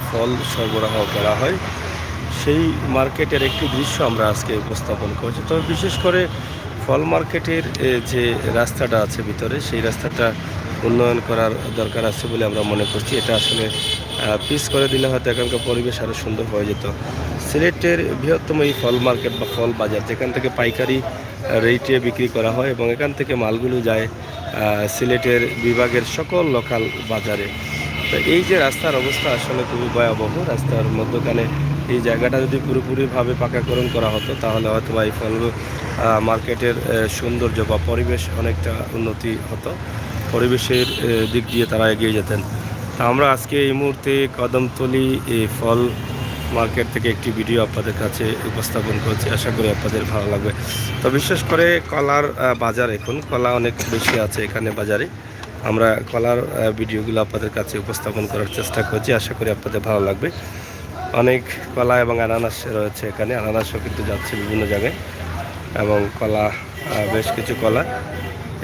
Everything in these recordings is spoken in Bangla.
ফল সরবরাহ করা হয় সেই মার্কেটের একটি দৃশ্য আমরা আজকে উপস্থাপন করছি। তবে বিশেষ করে ফল মার্কেটের যে রাস্তাটা আছে ভিতরে, সেই রাস্তাটা উন্নয়ন করার দরকার আছে বলে আমরা মনে করছি। এটা আসলে পিস করে দিলে হয়তো এখানকার পরিবেশ আরও সুন্দর হয়ে যেত। সিলেটের বৃহত্তম এই ফল মার্কেট বা ফল বাজার, যেখান থেকে পাইকারি রেটে বিক্রি করা হয় এবং এখান থেকে মালগুলো যায় সিলেটের বিভাগের সকল লোকাল বাজারে। তো এই যে রাস্তার অবস্থা আসলে খুবই ভয়াবহ। রাস্তার মধ্যখানে এই জায়গাটা যদি পুরোপুরিভাবে পাকাকরণ করা হতো তাহলে হয়তো এই ফল মার্কেটের সৌন্দর্য বা পরিবেশ অনেকটা উন্নতি হতো, পরিবেশের দিক দিয়ে তারা এগিয়ে যেতেন। তা আমরা আজকে এই মুহূর্তে কদমতলী এই ফল মার্কেট থেকে একটি ভিডিও আপনাদের কাছে উপস্থাপন করছি, আশা করি আপনাদের ভালো লাগবে। তো বিশেষ করে কলার বাজার, এখন কলা অনেক বেশি আছে এখানে বাজারে। আমরা কলার ভিডিওগুলো আপনাদের কাছে উপস্থাপন করার চেষ্টা করছি, আশা করি আপনাদের ভালো লাগবে। অনেক কলা এবং আনারস রয়েছে এখানে, আনারসও কিন্তু যাচ্ছে বিভিন্ন জায়গায় এবং কলা, বেশ কিছু কলা,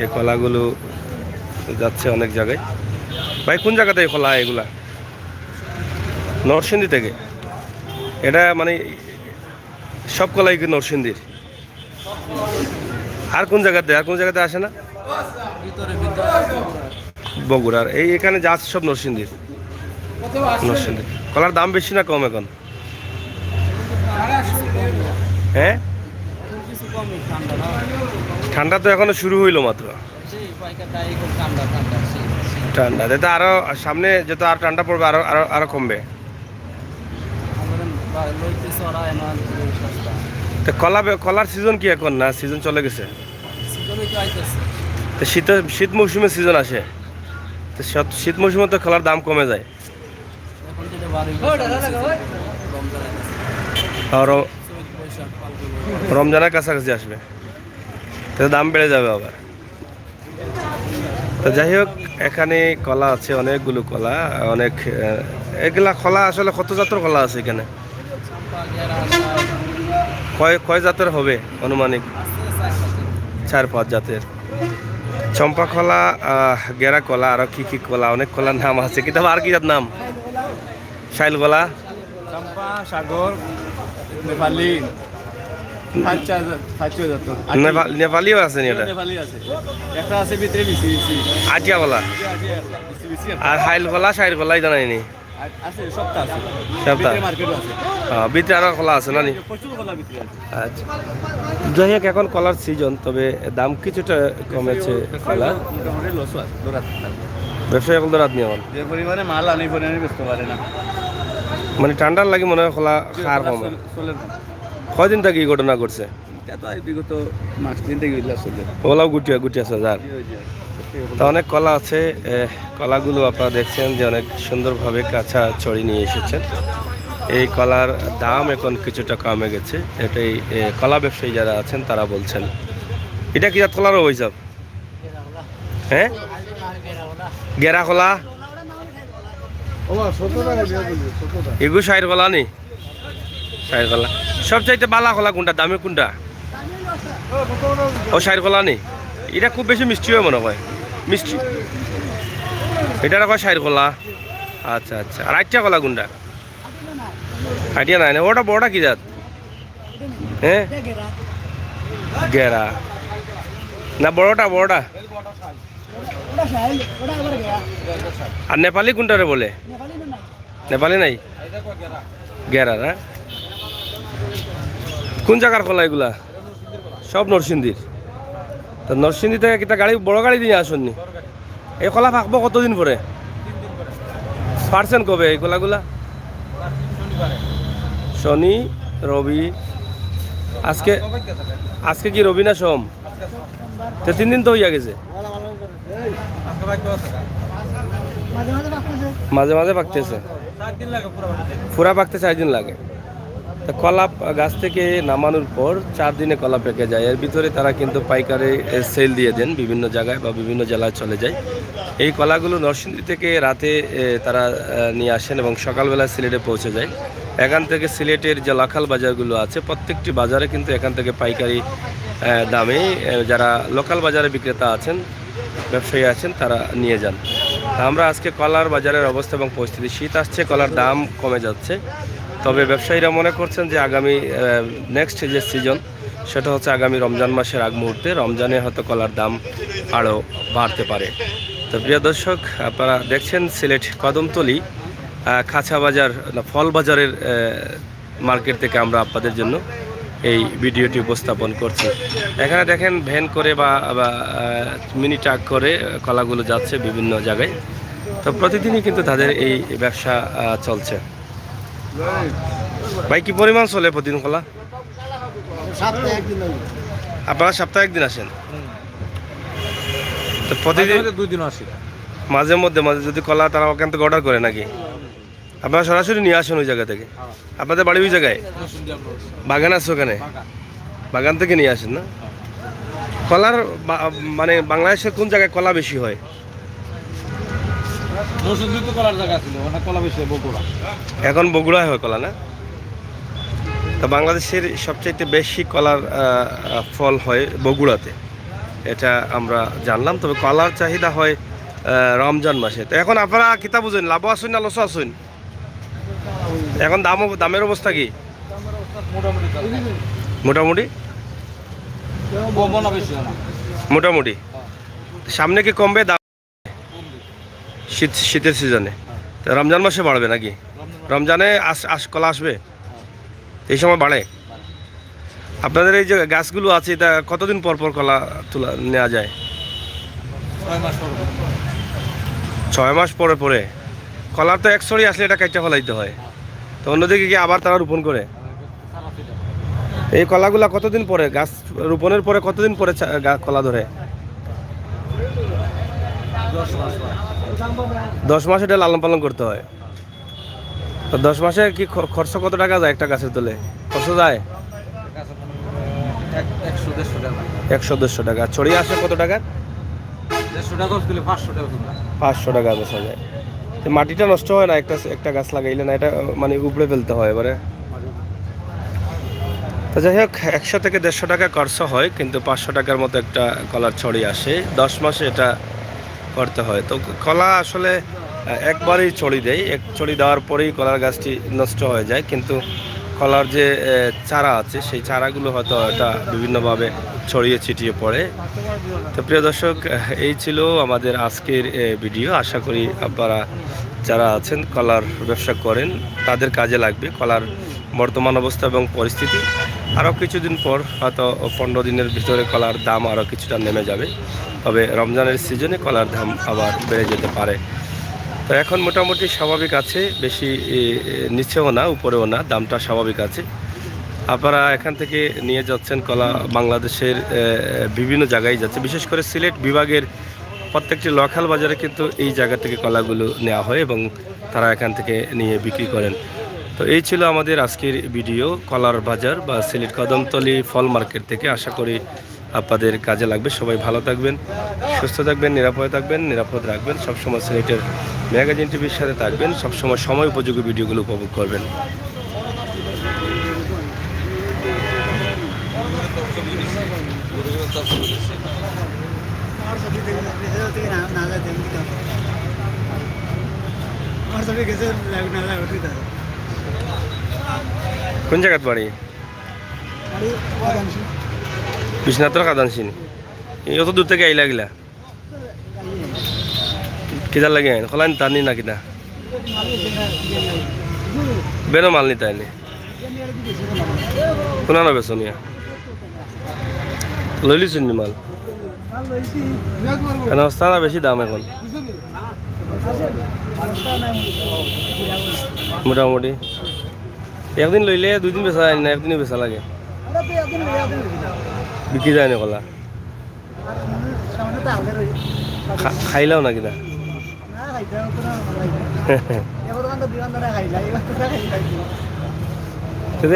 এই কলাগুলো যাচ্ছে অনেক জায়গায়। ভাই কোন জায়গা থেকে কলা এগুলা? নরসিংদী থেকে? এটা মানে সব কলাই কি নরসিংদীর? আর কোন জায়গাতে আসে না? বগুড়ার। এই এখানে যা সব নরসিংদীর। নরসিংদী কলার দাম বেশি না কম এখন? হ্যাঁ, ঠান্ডা তো এখনো শুরু হইলো মাত্র। ঠান্ডা তো আরো সামনে যত আর ঠান্ডা পড়বে আরো আরো আরো কমবে। তো কলার সিজন কি এখন? না সিজন চলে গেছে? তো শীত মৌসুমে সিজন আসে, তো শীত মৌসুমে তো কলার দাম কমে যায়। আর রমজানের কাছাকাছি আসবে তো দাম বেড়ে যাবে আবার। তো যাই হোক, এখানে কলা আছে অনেকগুলো কলা, অনেক এগুলা কলা আসলে কত জাতের কলা আছে এখানে? কয় জাতের হবে অনুমানিক? 4-5 জাতের। চম্পা কলা, গেরা কলা, আরো কি কি কলা, অনেক কলার নাম আছে, কিন্তু আর কি জাত নাম? শাইল কলা, চম্পা, সাগর, নেপালি, নেপালিও আছে নি? এটা একটা আছে ভিতরে বিসি বিসি আটিয়া কলা আর হাইল কলা, শাইল কলাই জানাইনি আছে, সবটা আছে, সবটা মার্কেটও আছে। ভিতরে আরো কলা আছে না নি? প্রচুর কলা বিক্রি আছে। আচ্ছা, যাই হোক, এখন কলার সিজন, তবে দাম কিছুটা কমেছে কলা। মোটামুটি লসও আছে, ব্যবসায়ী এখন তো রাত নিয়ে যে পরিমাণে মাল আনি পরিমাণে বেচতে পারে না, মানে ঠান্ডার লাগে মনে হয় কলা খার কমে। কয়দিন থেকে এই ঘটনা ঘটছে? এটা তো বিগত মাস দিন থেকে চলে ওলাও গুটিয়া হাজার। তা অনেক কলা আছে, কলাগুলো আপনারা দেখছেন যে অনেক সুন্দরভাবে কাঁচা চড়ি নিয়ে এসেছেন। এই কলার দাম এখন কিছুটা কমে গেছে, এটাই কলা ব্যবসায়ী যারা আছেন তারা বলছেন। এটা কি কলারও হয়েছে? হ্যাঁ, গেরা কলা এগুলো 60 কলা নি? 60 কলা। সবচাইতে বালা কলা কোনটা, দামে কোনটা? ও 60 কলা নি? এটা খুব বেশি মিষ্টি হয় মনে হয়, মিষ্টি। এটা কয় 60 কলা। আচ্ছা আচ্ছা, আর আইটা কলা কোনটা? আইডিয়া নাই না। ওটা বড়টা কি জাত? হ্যাঁ, গেরা না? বড়টা আর নেপালি কোনটারে বলে? নেপালি নাই, গেরা না? কোন জায়গার কলা এগুলা? সব নরসিংদীর। তো নরসিংদী থেকে কিতা গাড়ি, বড় গাড়ি দিয়ে আসুননি? এই কলা পাকবো কতদিন পরে? পারছেন কবে এই কলাগুলা? শনি, রবি। আজকে কি রবি না সোম? তো 3 দিন তো হইয়া গেছে। মাঝে মাঝে পাকতেছে, পুরা পাকতে 4 দিন লাগে। তো কলা গাছ থেকে নামানোর পর 4 দিনে কলা পেকে যায়। এর ভিতরে তারা কিন্তু পাইকারি সেল দিয়ে দেন বিভিন্ন জায়গায় বা বিভিন্ন জেলায় চলে যায়। এই কলাগুলো নরসিংদী থেকে রাতে তারা নিয়ে আসেন এবং সকালবেলা সিলেটে পৌঁছে যায়। এখান থেকে সিলেটের যে লোকাল বাজারগুলো আছে, প্রত্যেকটি বাজারে কিন্তু এখান থেকে পাইকারি দামে যারা লোকাল বাজারে বিক্রেতা আছেন, ব্যবসায়ী আছেন, তারা নিয়ে যান। আমরা আজকে কলার বাজারের অবস্থা এবং পরিস্থিতি, শীত আসছে, কলার দাম কমে যাচ্ছে, তবে ব্যবসায়ীরা মনে করছেন যে আগামী নেক্সট যে সিজন সেটা হচ্ছে আগামী রমজান মাসের আগ মুহূর্তে, রমজানে হয়তো কলার দাম আরও বাড়তে পারে। তো প্রিয় দর্শক, আপনারা দেখছেন সিলেট কদমতলী খাঁচা বাজার ফল বাজারের মার্কেট থেকে আমরা আপনাদের জন্য এই ভিডিওটি উপস্থাপন করছি। এখানে দেখেন ভ্যান করে বা মিনি ট্রাক করে কলাগুলো যাচ্ছে বিভিন্ন জায়গায়। তো প্রতিদিনই কিন্তু তাদের এই ব্যবসা চলছে। ভাই কি পরিমাণ চলে প্রতিদিন কলা? আপনারা সপ্তাহে একদিন আসেন? তো প্রতিদিন 2 দিন আসি। মাঝে মধ্যে যদি কলা তারা ওখান থেকে অর্ডার করে নাকি? আপনারা সরাসরি নিয়ে আসেন ওই জায়গা থেকে? আপনাদের বাড়ি ওই জায়গায়? বাগান আছে ওখানে? বাগান থেকে নিয়ে আসেন না? কলার মানে বাংলাদেশের কোন জায়গায় কলা বেশি হয়? এখন বগুড়ায় হয় কলা না? তো বাংলাদেশের সবচাইতে বেশি কলার ফল হয় বগুড়াতে, এটা আমরা জানলাম। তবে কলার চাহিদা হয় রমজান মাসে। তো এখন আপনারা কিতা বুঝেন, লাভ আসুন না লস আসুন? এখন দামের অবস্থা কি? মোটামুটি মোটামুটি সামনে কি কমবে দাম? শীতের সিজনে তো রমজান মাসে বাড়বে নাকি? রমজানে কলা আসবে, এই সময় বাড়ে। আপনাদের এই যে গাছগুলো আছে এটা কতদিন পর পর কলা তোলা নেওয়া যায়? 6 মাস পরে পরে। কলার তো এক ছড়ি আসলে এটা কাইটা ফলাইতে হয়, তো অন্যদিকে কি আবার তারা রোপণ করে? এই কলাগুলা কতদিন পরে, গাছ রোপণের পরে কতদিন পরে কলা ধরে? 10 মাস এটা লালন পালন করতে হয়। তো 10 মাসে কি খরচ কত টাকা যায় একটা গাছের তোলে? খরচ যায় 100-150 টাকা। ছড়িয়ে আসে কত টাকা? 500 টাকা বেচা যায়। মাটিটা নষ্ট হয় না একটা গাছ লাগাইলে? না, এটা মানে উপড়ে ফেলতে হয় এবারে। তো যাই হোক, 100 থেকে 150 টাকা খরচ হয়, কিন্তু 500 টাকার মতো একটা কলার ছড়ি আসে। 10 মাসে এটা করতে হয়। তো কলা আসলে একবারই ছড়ি দেয়, এক ছড়ি দেওয়ার পরেই কলার গাছটি নষ্ট হয়ে যায়, কিন্তু কলার যে চারা আছে সেই চারাগুলো হয়তো এটা বিভিন্নভাবে ছড়িয়ে ছিটিয়ে পড়ে। তো প্রিয় দর্শক, এই ছিল আমাদের আজকের ভিডিও। আশা করি আপনারা যারা আছেন কলার ব্যবসা করেন তাদের কাজে লাগবে কলার বর্তমান অবস্থা এবং পরিস্থিতি। আরও কিছুদিন পর হয়তো 15 দিনের ভিতরে কলার দাম আরও কিছুটা নেমে যাবে, তবে রমজানের সিজনে কলার দাম আবার বেড়ে যেতে পারে। তো এখন মোটামুটি স্বাভাবিক আছে, বেশি নিচেও না উপরেও না, দামটা স্বাভাবিক আছে। আপনারা এখান থেকে নিয়ে যাচ্ছেন কলা, বাংলাদেশের বিভিন্ন জায়গায় যাচ্ছে, বিশেষ করে সিলেট বিভাগের প্রত্যেকটি লোকাল বাজারে কিন্তু এই জায়গা থেকে কলাগুলো নেওয়া হয় এবং তারা এখান থেকে নিয়ে বিক্রি করেন। তো এই ছিল আমাদের আজকের ভিডিও, কলার বাজার বা সিলেট কদমতলী ফল মার্কেট থেকে। আশা করি আপনাদের কাজে লাগবে। সবাই ভালো থাকবেন, সুস্থ থাকবেন, নিরাপদে থাকবেন, নিরাপদ রাখবেন। সবসময় সিলেটের ম্যাগাজিন টিভির সাথে থাকবেন, সবসময় সময় উপযোগী ভিডিওগুলো উপভোগ করবেন। কোন জায়গাত বাড়ি? বিশ্বনাথর কাদানসিন। অত দূর থেকে আইলা গিলা কিদার লাগে? খোলা নিতা নি না কিনা? বেনো মাল নিতা এনে কোনা না বেছো নিয়া লইলি শুননি মাল কেন? অবস্থা না বেশি দাম এখন মোটামুটি। একদিন লইলে 2 দিন বেচা যায় না, একদিনই বেচা লাগে। বিক্রি যায় না কলা? খাইলাও না কিনা?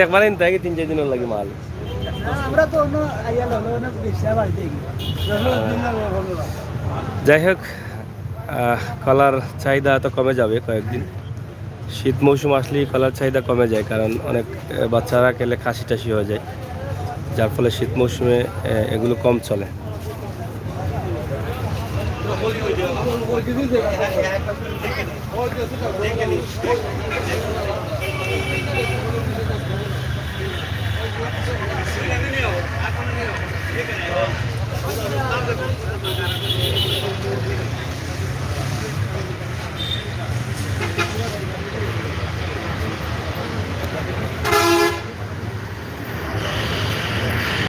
একবারে তাই 3-4 দিনের লাগে মাল। যাই হোক, কলার চাহিদা তো কমে যাবে কয়েকদিন। শীত মৌসুম আসলেই কলার চাহিদা কমে যায়, কারণ অনেক বাচ্চারা খেলে খাসি টাসি হয়ে যায়, যার ফলে শীত মৌসুমে এগুলো কম চলে।